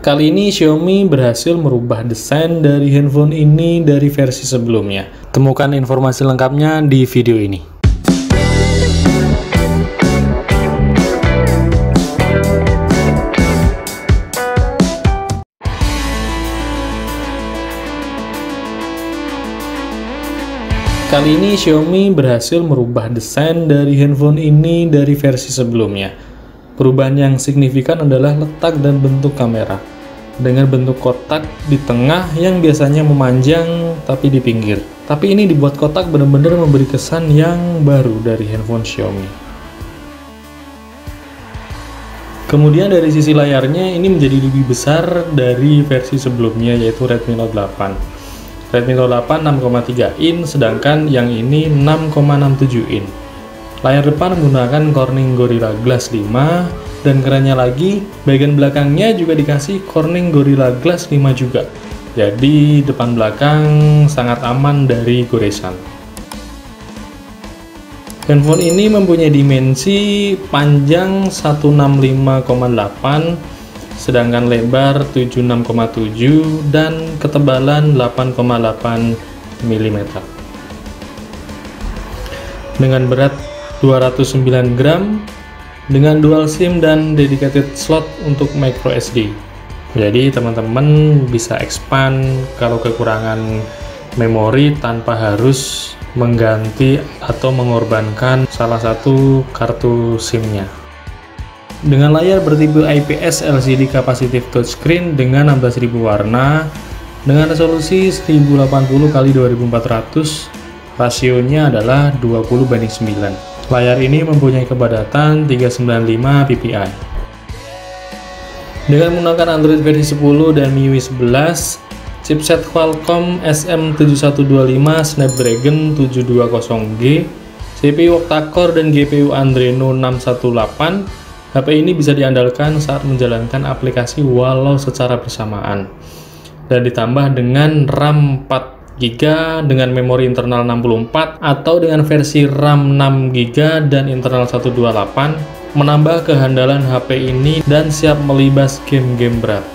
Kali ini Xiaomi berhasil merubah desain dari handphone ini dari versi sebelumnya. Temukan informasi lengkapnya di video ini. Kali ini Xiaomi berhasil merubah desain dari handphone ini dari versi sebelumnya. Perubahan yang signifikan adalah letak dan bentuk kamera. Dengan bentuk kotak di tengah yang biasanya memanjang tapi di pinggir. Tapi ini dibuat kotak benar-benar memberi kesan yang baru dari handphone Xiaomi. Kemudian dari sisi layarnya ini menjadi lebih besar dari versi sebelumnya, yaitu Redmi Note 8. Redmi Note 8 6,3 in, sedangkan yang ini 6,67 in. Layar depan menggunakan Corning Gorilla Glass 5. Dan kerennya lagi, bagian belakangnya juga dikasih Corning Gorilla Glass 5 juga. Jadi depan belakang sangat aman dari goresan. Handphone ini mempunyai dimensi panjang 165,8, sedangkan lebar 76,7 dan ketebalan 8,8 mm. Dengan berat 209 gram, dengan dual SIM dan dedicated slot untuk micro SD. Jadi teman-teman bisa expand kalau kekurangan memori tanpa harus mengganti atau mengorbankan salah satu kartu SIM-nya. Dengan layar bertipe IPS LCD capacitive touchscreen dengan 16.000 warna, dengan resolusi 1080x2400, rasionya adalah 20:9. Layar ini mempunyai kepadatan 395 ppi. Dengan menggunakan Android versi 10 dan MIUI 11, chipset Qualcomm SM7125 Snapdragon 720G, CPU octa-core dan GPU Adreno 618, HP ini bisa diandalkan saat menjalankan aplikasi walau secara bersamaan. Dan ditambah dengan RAM 4 GB dengan memori internal 64 atau dengan versi RAM 6 GB dan internal 128, menambah kehandalan HP ini dan siap melibas game-game berat.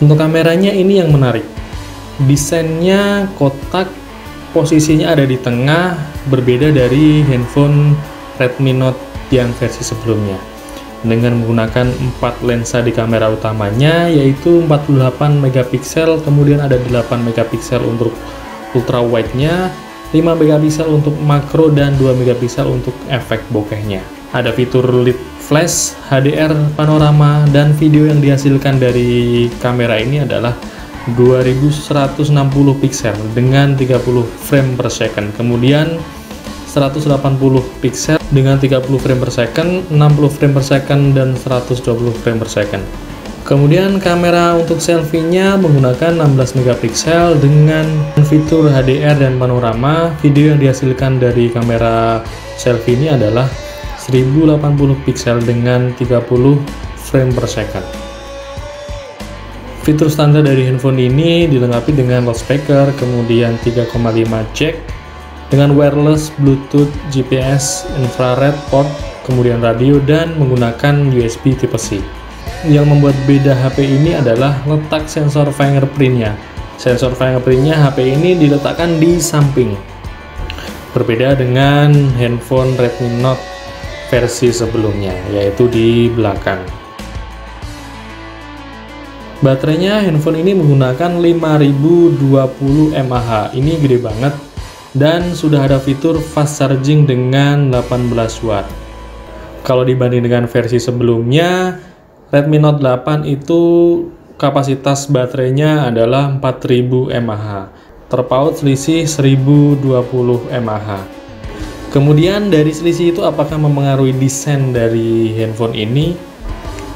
Untuk kameranya ini yang menarik. Desainnya kotak, posisinya ada di tengah, berbeda dari handphone Redmi Note yang versi sebelumnya. Dengan menggunakan 4 lensa di kamera utamanya, yaitu 48 megapiksel, kemudian ada 8 megapiksel untuk ultra wide-nya, 5 megapiksel untuk makro, dan 2 megapiksel untuk efek bokehnya. Ada fitur LED flash, HDR, panorama, dan video yang dihasilkan dari kamera ini adalah 2160 piksel dengan 30 frame per second. Kemudian 180 piksel dengan 30 frame per second, 60 frame per second, dan 120 frame per second. Kemudian kamera untuk selfie-nya menggunakan 16 megapiksel dengan fitur HDR dan panorama. Video yang dihasilkan dari kamera selfie ini adalah 1080 piksel dengan 30 frame per second. Fitur standar dari handphone ini dilengkapi dengan loudspeaker, kemudian 3,5 jack, dengan wireless, Bluetooth, GPS, infrared port, kemudian radio, dan menggunakan USB tipe C. Yang membuat beda HP ini adalah letak sensor fingerprint-nya. Sensor fingerprint-nya HP ini diletakkan di samping. Berbeda dengan handphone Redmi Note versi sebelumnya, yaitu di belakang. Baterainya handphone ini menggunakan 5020 mAh. Ini gede banget. Dan sudah ada fitur fast charging dengan 18 watt. Kalau dibanding dengan versi sebelumnya, Redmi Note 8 itu kapasitas baterainya adalah 4000 mAh. Terpaut selisih 1020 mAh. Kemudian dari selisih itu apakah mempengaruhi desain dari handphone ini?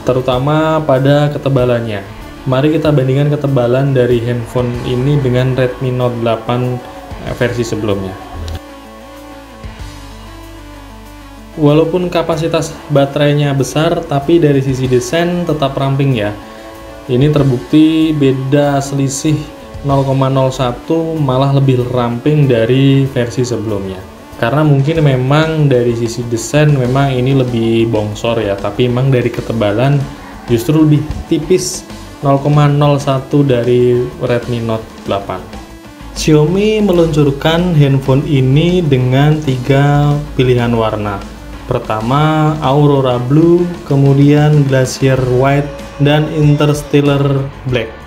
Terutama pada ketebalannya. Mari kita bandingkan ketebalan dari handphone ini dengan Redmi Note 8 versi sebelumnya. Walaupun kapasitas baterainya besar, tapi dari sisi desain tetap ramping ya. Ini terbukti beda selisih 0,01 malah lebih ramping dari versi sebelumnya. Karena mungkin memang dari sisi desain memang ini lebih bongsor ya, tapi memang dari ketebalan justru lebih tipis 0,01 dari Redmi Note 8. Xiaomi meluncurkan handphone ini dengan 3 pilihan warna. Pertama, Aurora Blue, kemudian Glacier White, dan Interstellar Black.